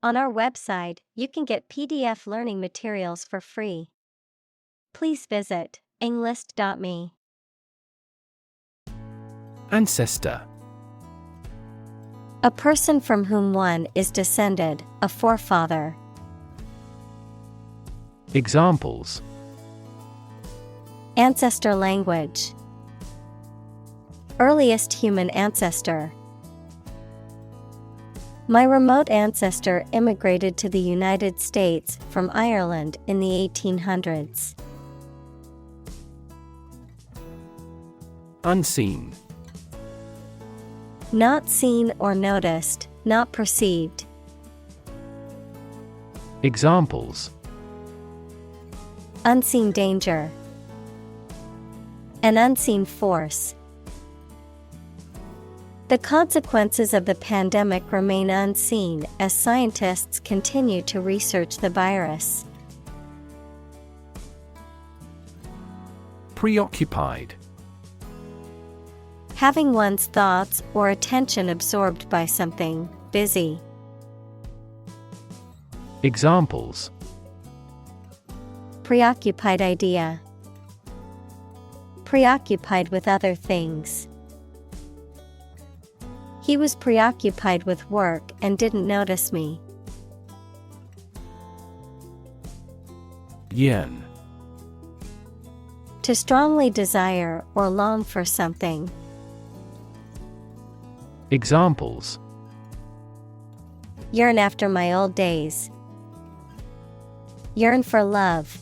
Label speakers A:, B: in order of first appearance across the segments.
A: On our website, you can get PDF learning materials for free. Please visit englist.me.
B: Ancestor.
A: A person from whom one is descended, a forefather.
B: Examples:
A: Ancestor language. Earliest human ancestor. My remote ancestor immigrated to the United States from Ireland in the 1800s.
B: Unseen.
A: Not seen or noticed, not perceived.
B: Examples:
A: Unseen danger. An unseen force. The consequences of the pandemic remain unseen as scientists continue to research the virus.
B: Preoccupied.
A: Having one's thoughts or attention absorbed by something, busy.
B: Examples:
A: Preoccupied idea. Preoccupied with other things. He was preoccupied with work and didn't notice me.
B: Yearn.
A: To strongly desire or long for something.
B: Examples:
A: Yearn after my old days. Yearn for love.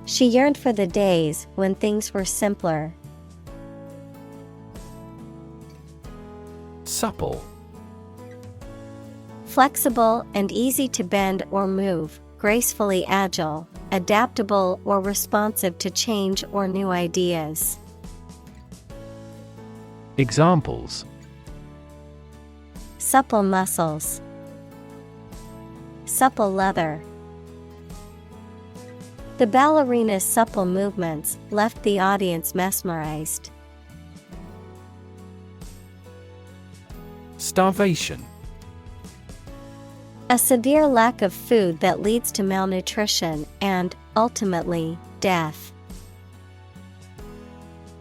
A: She yearned for the days when things were simpler.
B: Supple.
A: Flexible and easy to bend or move, gracefully agile, adaptable or responsive to change or new ideas.
B: Examples:
A: Supple muscles. Supple leather. The ballerina's supple movements left the audience mesmerized.
B: Starvation.
A: A severe lack of food that leads to malnutrition and, ultimately, death.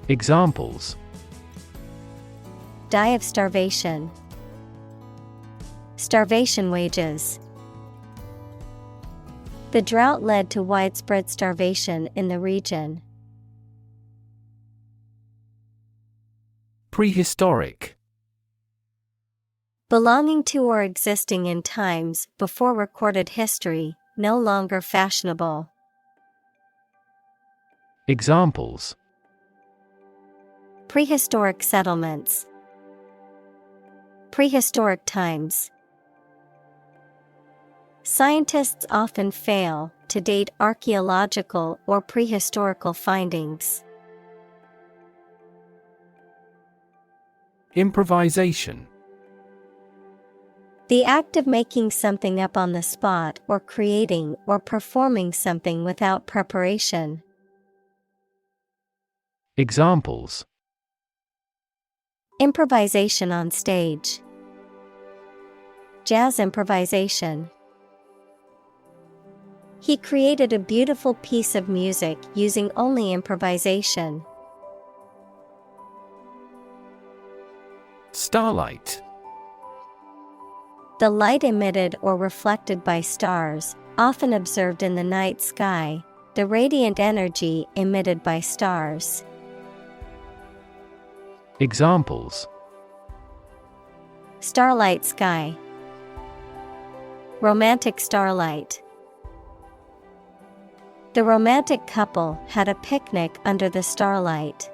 B: Examples:
A: Die of starvation. Starvation wages. The drought led to widespread starvation in the region.
B: Prehistoric.
A: Belonging to or existing in times before recorded history, no longer fashionable.
B: Examples:
A: Prehistoric settlements. Prehistoric times. Scientists often fail to date archaeological or prehistorical findings.
B: Improvisation.
A: The act of making something up on the spot or creating or performing something without preparation.
B: Examples:
A: Improvisation on stage. Jazz improvisation. He created a beautiful piece of music using only improvisation.
B: Starlight.
A: The light emitted or reflected by stars, often observed in the night sky, the radiant energy emitted by stars.
B: Examples:
A: Starlight sky. Romantic starlight. The romantic couple had a picnic under the starlight.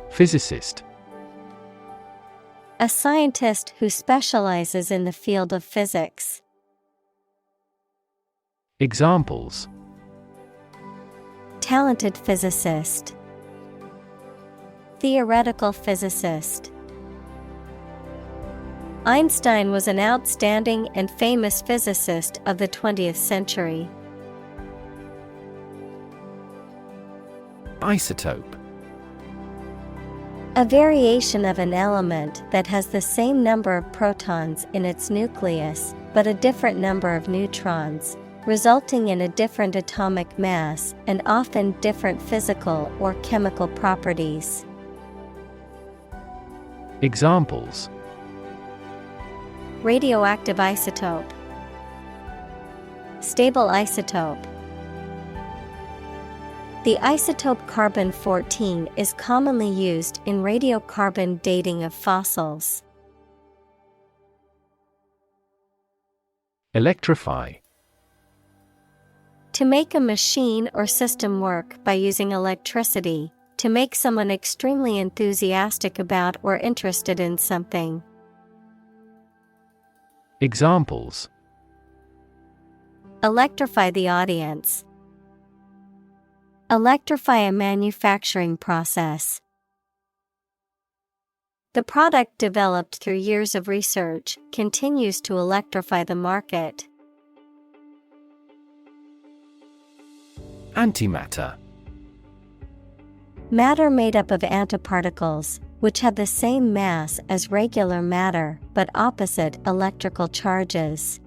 B: Physicist.
A: A scientist who specializes in the field of physics.
B: Examples:
A: Talented physicist. Theoretical physicist. Einstein was an outstanding and famous physicist of the 20th century.
B: Isotope.
A: A variation of an element that has the same number of protons in its nucleus, but a different number of neutrons, resulting in a different atomic mass and often different physical or chemical properties.
B: Examples:
A: radioactive isotope, stable isotope. The isotope carbon-14 is commonly used in radiocarbon dating of fossils.
B: Electrify.
A: To make a machine or system work by using electricity, to make someone extremely enthusiastic about or interested in something.
B: Examples:
A: electrify the audience. Electrify a manufacturing process. The product developed through years of research continues to electrify the market.
B: Antimatter.
A: Matter made up of antiparticles, which have the same mass as regular matter but opposite electrical charges.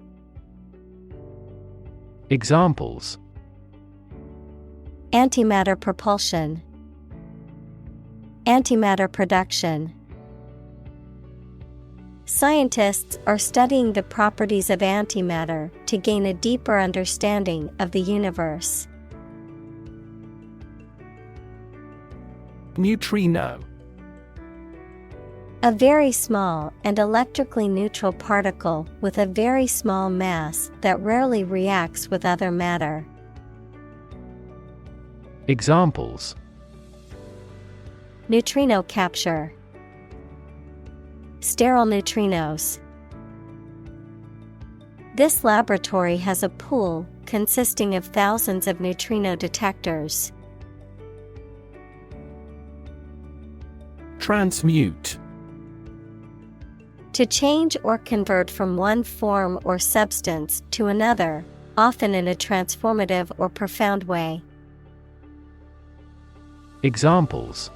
B: Examples:
A: antimatter propulsion, antimatter production. Scientists are studying the properties of antimatter to gain a deeper understanding of the universe.
B: Neutrino.
A: A very small and electrically neutral particle with a very small mass that rarely reacts with other matter.
B: Examples:
A: neutrino capture, sterile neutrinos. This laboratory has a pool consisting of thousands of neutrino detectors.
B: Transmute.
A: To change or convert from one form or substance to another, often in a transformative or profound way.
B: Examples: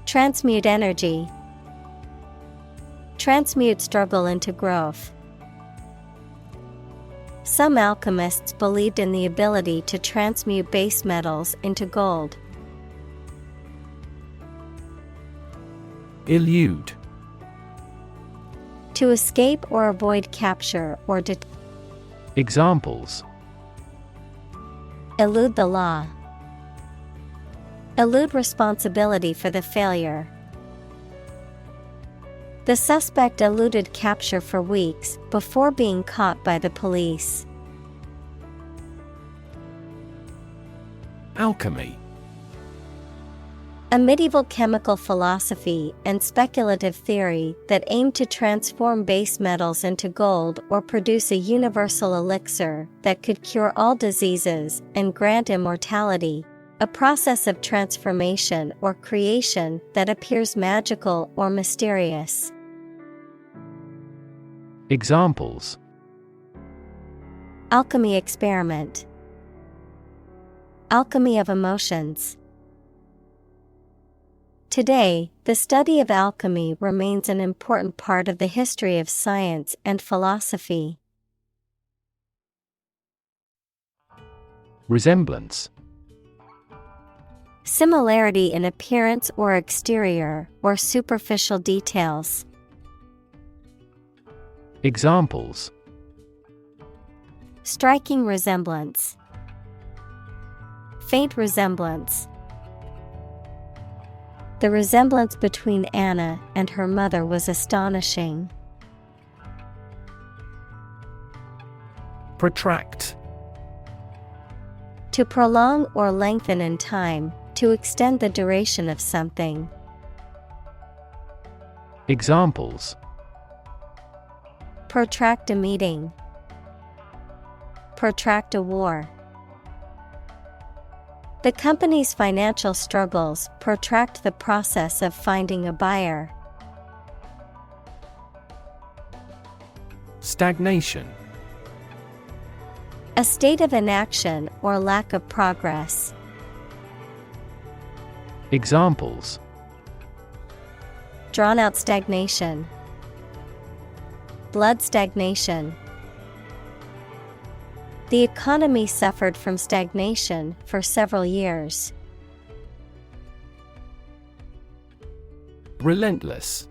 A: transmute energy, transmute struggle into growth. Some alchemists believed in the ability to transmute base metals into gold.
B: Elude.
A: To escape or avoid capture or
B: Examples:
A: elude the law, elude responsibility for the failure. The suspect eluded capture for weeks before being caught by the police.
B: Alchemy.
A: A medieval chemical philosophy and speculative theory that aimed to transform base metals into gold or produce a universal elixir that could cure all diseases and grant immortality, a process of transformation or creation that appears magical or mysterious.
B: Examples:
A: alchemy experiment, alchemy of emotions. Today, the study of alchemy remains an important part of the history of science and philosophy.
B: Resemblance.
A: Similarity in appearance or exterior or superficial details.
B: Examples:
A: striking resemblance, faint resemblance. The resemblance between Anna and her mother was astonishing.
B: Protract.
A: To prolong or lengthen in time, to extend the duration of something.
B: Examples:
A: protract a meeting, protract a war. The company's financial struggles protract the process of finding a buyer.
B: Stagnation.
A: A state of inaction or lack of progress.
B: Examples:
A: Drawn-out stagnation. Blood stagnation. The economy suffered from stagnation for several years.
B: Relentless.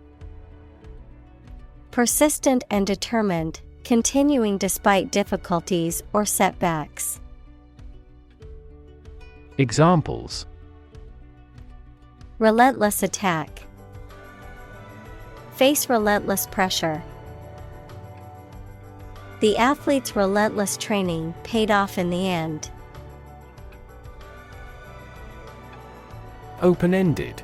A: Persistent and determined, continuing despite difficulties or setbacks.
B: Examples:
A: Relentless attack. Face relentless pressure. The athlete's relentless training paid off in the end.
B: Open-ended.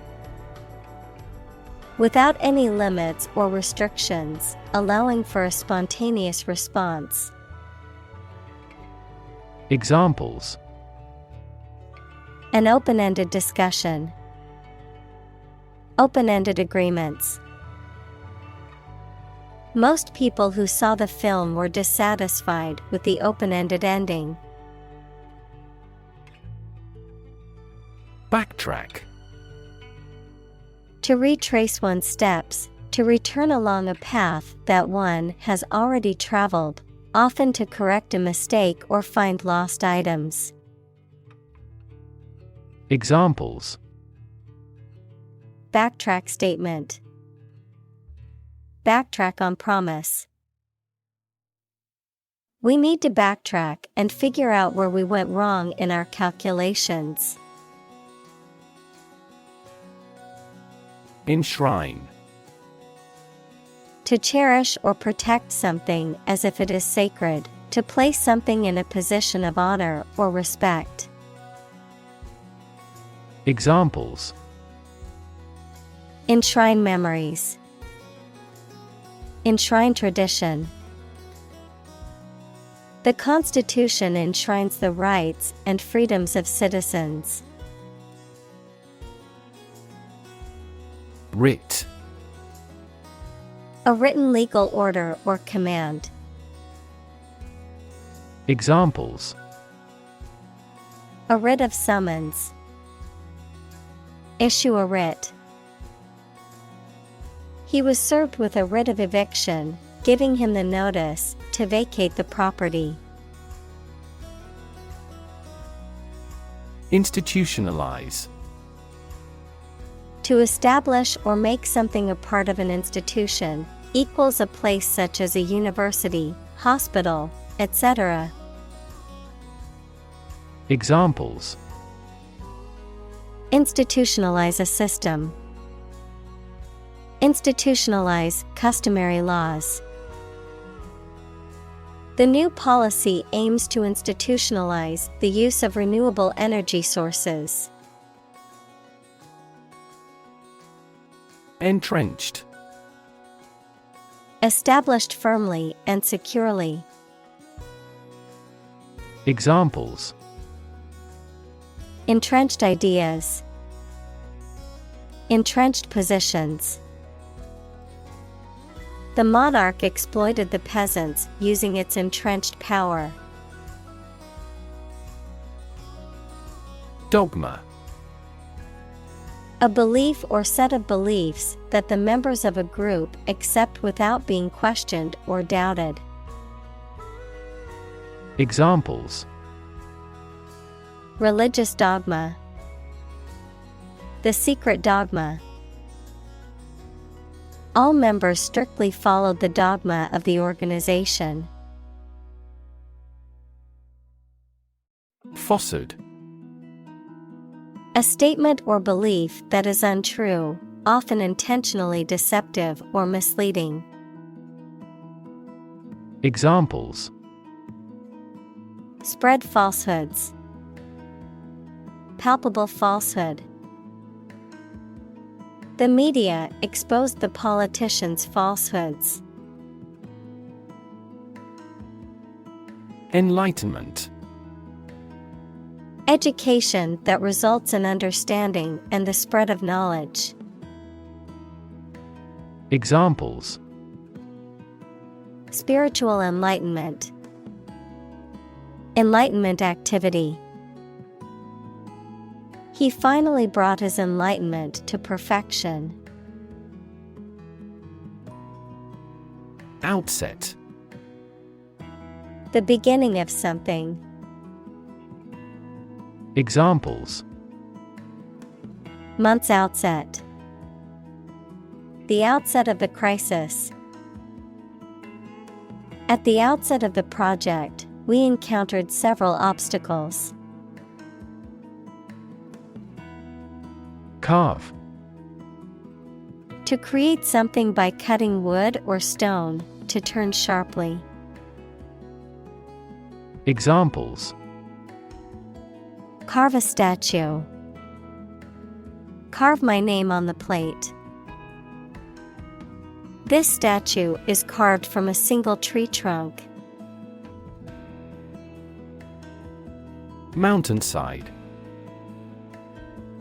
A: Without any limits or restrictions, allowing for a spontaneous response.
B: Examples:
A: An open-ended discussion. Open-ended agreements. Most people who saw the film were dissatisfied with the open-ended ending.
B: Backtrack.
A: To retrace one's steps, to return along a path that one has already traveled, often to correct a mistake or find lost items.
B: Examples:
A: Backtrack statement. Backtrack on promise. We need to backtrack and figure out where we went wrong in our calculations.
B: Enshrine.
A: To cherish or protect something as if it is sacred, to place something in a position of honor or respect.
B: Examples:
A: Enshrine memories. Enshrine tradition. The Constitution enshrines the rights and freedoms of citizens.
B: Writ.
A: A written legal order or command.
B: Examples:
A: A writ of summons. Issue a writ. He was served with a writ of eviction, giving him the notice to vacate the property.
B: Institutionalize.
A: To establish or make something a part of an institution, equals a place such as a university, hospital, etc.
B: Examples:
A: Institutionalize a system. Institutionalize customary laws. The new policy aims to institutionalize the use of renewable energy sources.
B: Entrenched.
A: Established firmly and securely.
B: Examples:
A: Entrenched ideas. Entrenched positions. The monarch exploited the peasants using its entrenched power.
B: Dogma.
A: A belief or set of beliefs that the members of a group accept without being questioned or doubted.
B: Examples:
A: Religious dogma. The secret dogma. All members strictly followed the dogma of the organization.
B: Falsehood.
A: A statement or belief that is untrue, often intentionally deceptive or misleading.
B: Examples:
A: Spread falsehoods. Palpable falsehood. The media exposed the politicians' falsehoods.
B: Enlightenment.
A: Education that results in understanding and the spread of knowledge.
B: Examples:
A: Spiritual enlightenment. Enlightenment activity. He finally brought his enlightenment to perfection.
B: Outset.
A: The beginning of something.
B: Examples:
A: Month's outset. The outset of the crisis. At the outset of the project, we encountered several obstacles.
B: Carve.
A: To create something by cutting wood or stone, to turn sharply.
B: Examples:
A: Carve a statue. Carve my name on the plate. This statue is carved from a single tree trunk.
B: Mountainside.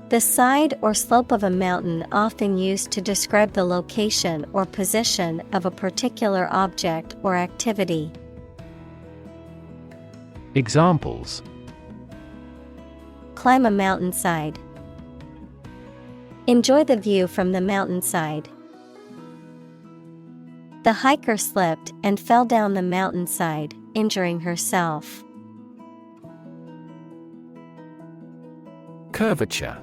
A: The side or slope of a mountain, often used to describe the location or position of a particular object or activity.
B: Examples:
A: Climb a mountainside. Enjoy the view from the mountainside. The hiker slipped and fell down the mountainside, injuring herself.
B: Curvature.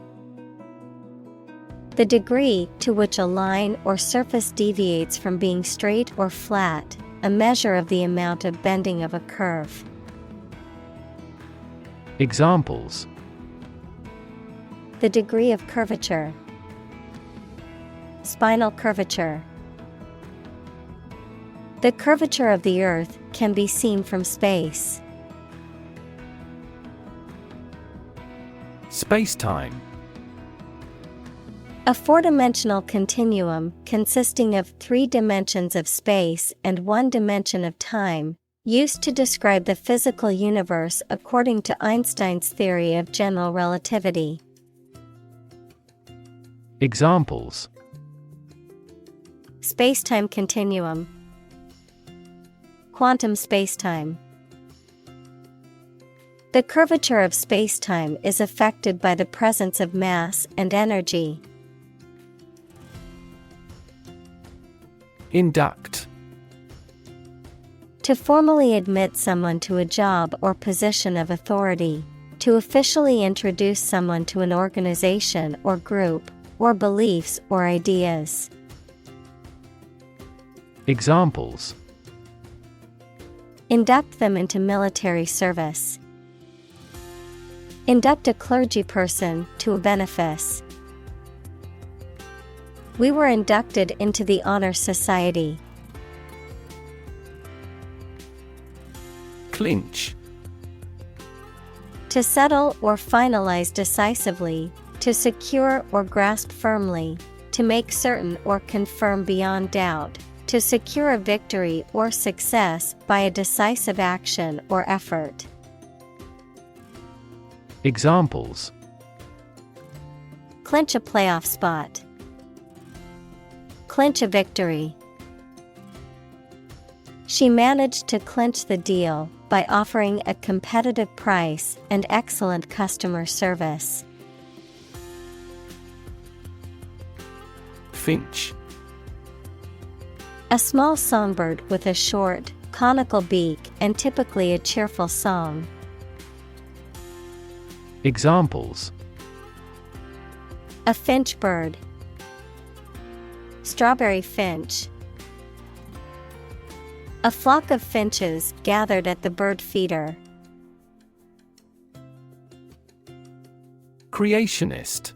A: The degree to which a line or surface deviates from being straight or flat, a measure of the amount of bending of a curve.
B: Examples:
A: The degree of curvature. Spinal curvature. The curvature of the Earth can be seen from space.
B: Spacetime.
A: A four-dimensional continuum consisting of 3 dimensions of space and 1 dimension of time, used to describe the physical universe according to Einstein's theory of general relativity.
B: Examples:
A: Spacetime continuum. Quantum spacetime. The curvature of spacetime is affected by the presence of mass and energy.
B: Induct.
A: To formally admit someone to a job or position of authority, to officially introduce someone to an organization or group, or beliefs or ideas.
B: Examples:
A: Induct them into military service. Induct a clergy person to a benefice. We were inducted into the Honor Society.
B: Clinch.
A: To settle or finalize decisively, to secure or grasp firmly, to make certain or confirm beyond doubt, to secure a victory or success by a decisive action or effort.
B: Examples:
A: Clinch a playoff spot. Clinch a victory. She managed to clinch the deal by offering a competitive price and excellent customer service.
B: Finch.
A: A small songbird with a short, conical beak and typically a cheerful song.
B: Examples:
A: A finch bird. Strawberry finch. A flock of finches gathered at the bird feeder.
B: Creationist.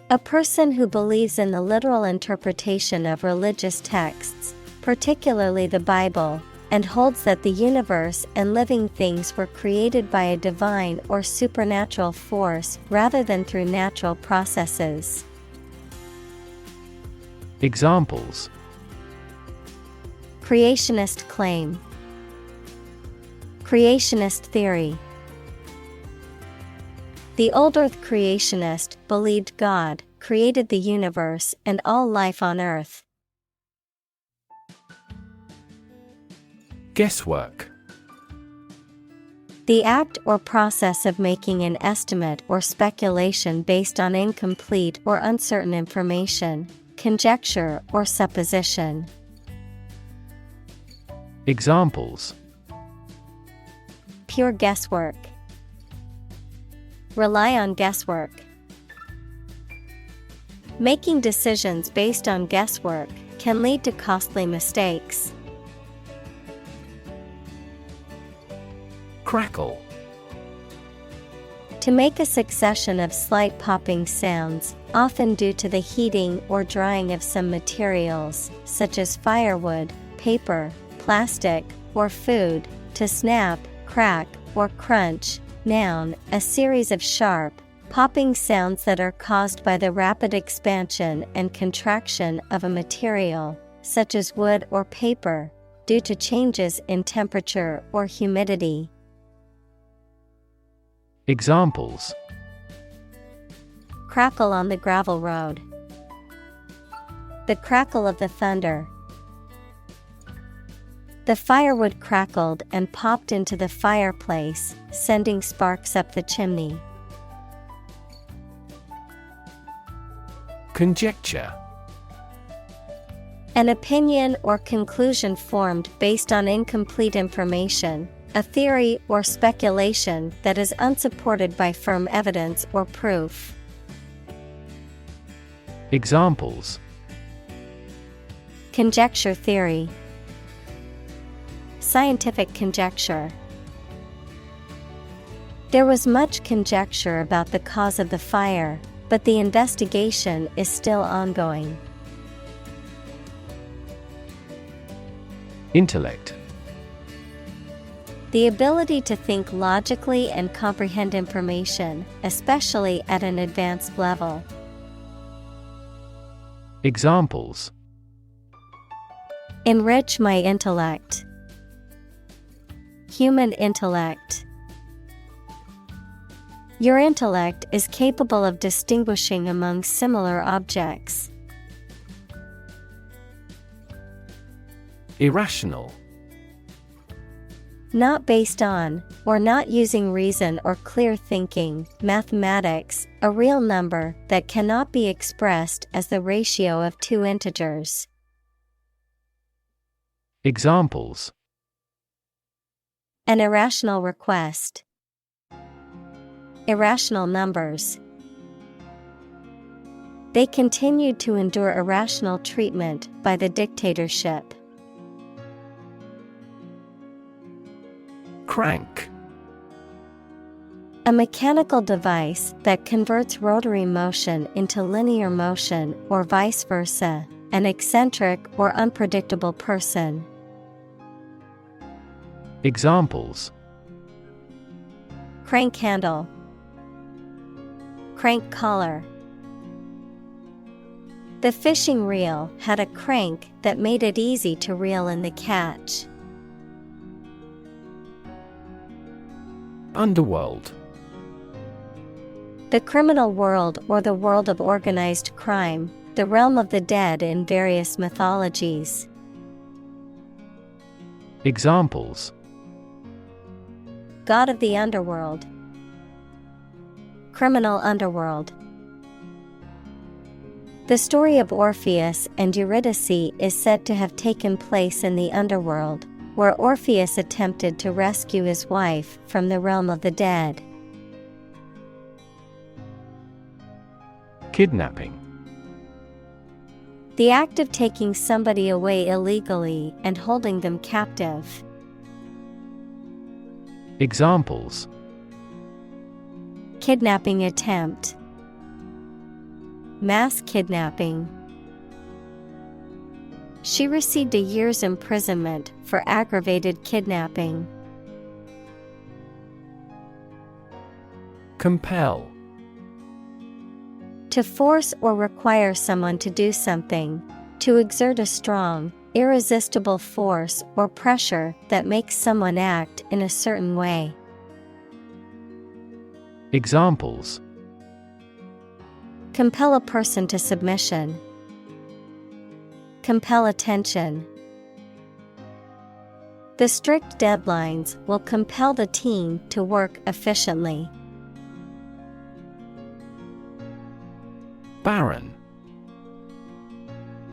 A: A person who believes in the literal interpretation of religious texts, particularly the Bible, and holds that the universe and living things were created by a divine or supernatural force rather than through natural processes.
B: Examples:
A: Creationist claim. Creationist theory. The old Earth creationist believed God created the universe and all life on Earth.
B: Guesswork.
A: The act or process of making an estimate or speculation based on incomplete or uncertain information, conjecture or supposition.
B: Examples:
A: pure guesswork, rely on guesswork. Making decisions based on guesswork can lead to costly mistakes.
B: Crackle.
A: To make a succession of slight popping sounds, often due to the heating or drying of some materials, such as firewood, paper, plastic, or food, to snap, crack, or crunch. Noun, a series of sharp, popping sounds that are caused by the rapid expansion and contraction of a material, such as wood or paper, due to changes in temperature or humidity.
B: Examples:
A: crackle on the gravel road, the crackle of the thunder. The firewood crackled and popped into the fireplace, sending sparks up the chimney.
B: Conjecture.
A: An opinion or conclusion formed based on incomplete information, a theory or speculation that is unsupported by firm evidence or proof.
B: Examples:
A: conjecture theory, scientific conjecture. There was much conjecture about the cause of the fire, but the investigation is still ongoing.
B: Intellect.
A: The ability to think logically and comprehend information, especially at an advanced level.
B: Examples:
A: enrich my intellect, human intellect. Your intellect is capable of distinguishing among similar objects.
B: Irrational.
A: Not based on, or not using reason or clear thinking. Mathematics, a real number that cannot be expressed as the ratio of two integers.
B: Examples:
A: an irrational request, irrational numbers. They continued to endure irrational treatment by the dictatorship.
B: Crank.
A: A mechanical device that converts rotary motion into linear motion or vice versa, an eccentric or unpredictable person.
B: Examples:
A: crank handle, crank collar. The fishing reel had a crank that made it easy to reel in the catch.
B: Underworld.
A: The criminal world or the world of organized crime, the realm of the dead in various mythologies.
B: Examples:
A: god of the underworld, criminal underworld. The story of Orpheus and Eurydice is said to have taken place in the underworld, where Orpheus attempted to rescue his wife from the realm of the dead.
B: Kidnapping.
A: The act of taking somebody away illegally and holding them captive.
B: Examples:
A: kidnapping attempt, mass kidnapping. She received a year's imprisonment for aggravated kidnapping.
B: Compel.
A: To force or require someone to do something, to exert a strong, irresistible force or pressure that makes someone act in a certain way.
B: Examples:
A: compel a person to submission, compel attention. The strict deadlines will compel the team to work efficiently.
B: Barren.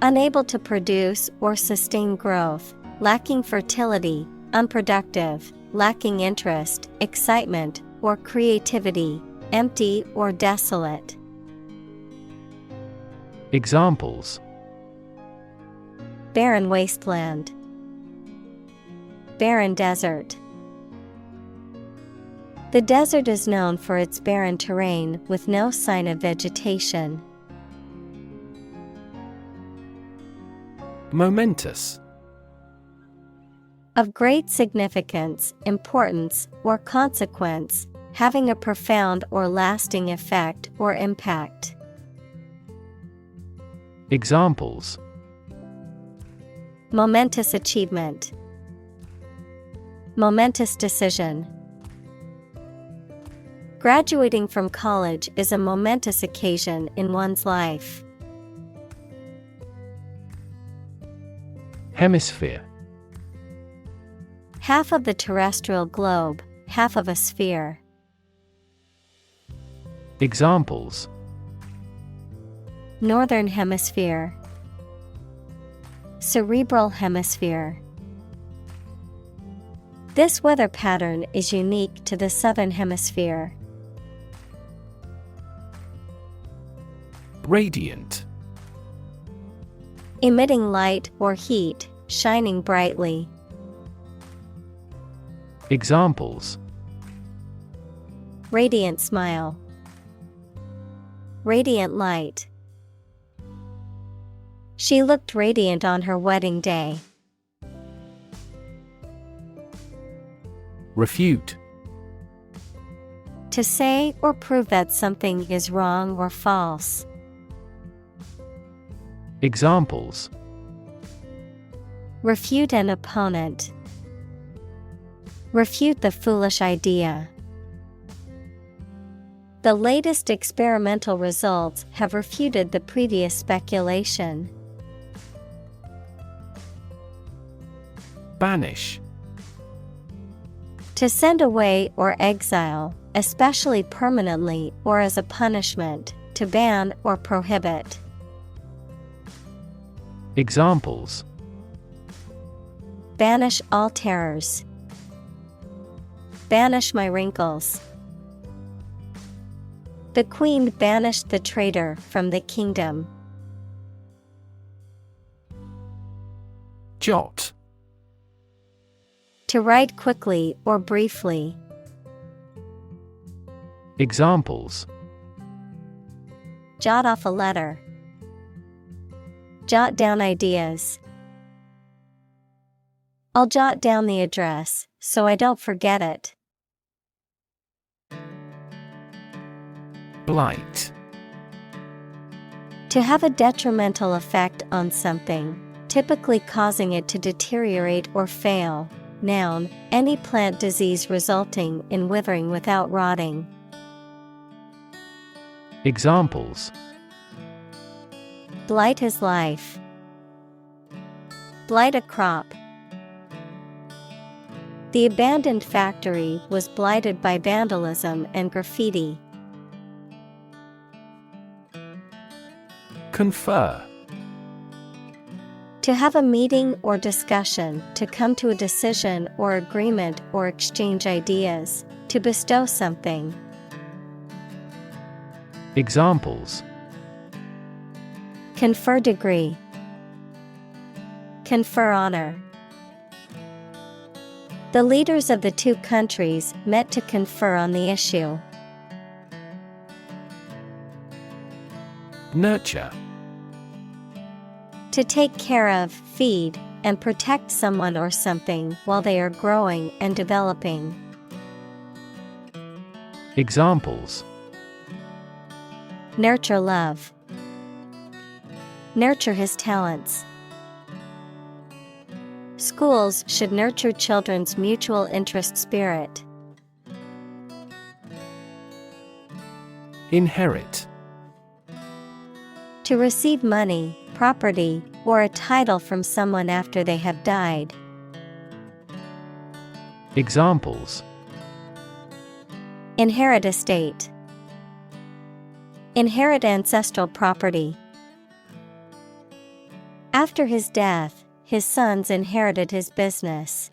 A: Unable to produce or sustain growth, lacking fertility, unproductive, lacking interest, excitement, or creativity, empty or desolate.
B: Examples:
A: barren wasteland, barren desert. The desert is known for its barren terrain with no sign of vegetation.
B: Momentous.
A: Of great significance, importance, or consequence, having a profound or lasting effect or impact.
B: Examples:
A: momentous achievement, momentous decision. Graduating from college is a momentous occasion in one's life.
B: Hemisphere.
A: Half of the terrestrial globe, half of a sphere.
B: Examples:
A: northern hemisphere, cerebral hemisphere. This weather pattern is unique to the southern hemisphere.
B: Radiant.
A: Emitting light or heat, shining brightly.
B: Examples:
A: radiant smile, radiant light. She looked radiant on her wedding day.
B: Refute.
A: To say or prove that something is wrong or false.
B: Examples:
A: refute an opponent, refute the foolish idea. The latest experimental results have refuted the previous speculation.
B: Banish.
A: To send away or exile, especially permanently or as a punishment, to ban or prohibit.
B: Examples:
A: banish all terrors, banish my wrinkles. The queen banished the traitor from the kingdom.
B: Jot.
A: To write quickly or briefly.
B: Examples:
A: jot off a letter, jot down ideas. I'll jot down the address so I don't forget it.
B: Blight.
A: To have a detrimental effect on something, typically causing it to deteriorate or fail. Noun, any plant disease resulting in withering without rotting.
B: Examples:
A: blight his life, blight a crop. The abandoned factory was blighted by vandalism and graffiti.
B: Confer.
A: To have a meeting or discussion, to come to a decision or agreement or exchange ideas, to bestow something.
B: Examples:
A: confer degree, confer honor. The leaders of the two countries met to confer on the issue.
B: Nurture.
A: To take care of, feed, and protect someone or something while they are growing and developing.
B: Examples:
A: nurture love, nurture his talents. Schools should nurture children's mutual interest spirit.
B: Inherit.
A: To receive money, property, or a title from someone after they have died.
B: Examples:
A: inherit estate, inherit ancestral property. After his death, His sons inherited his business.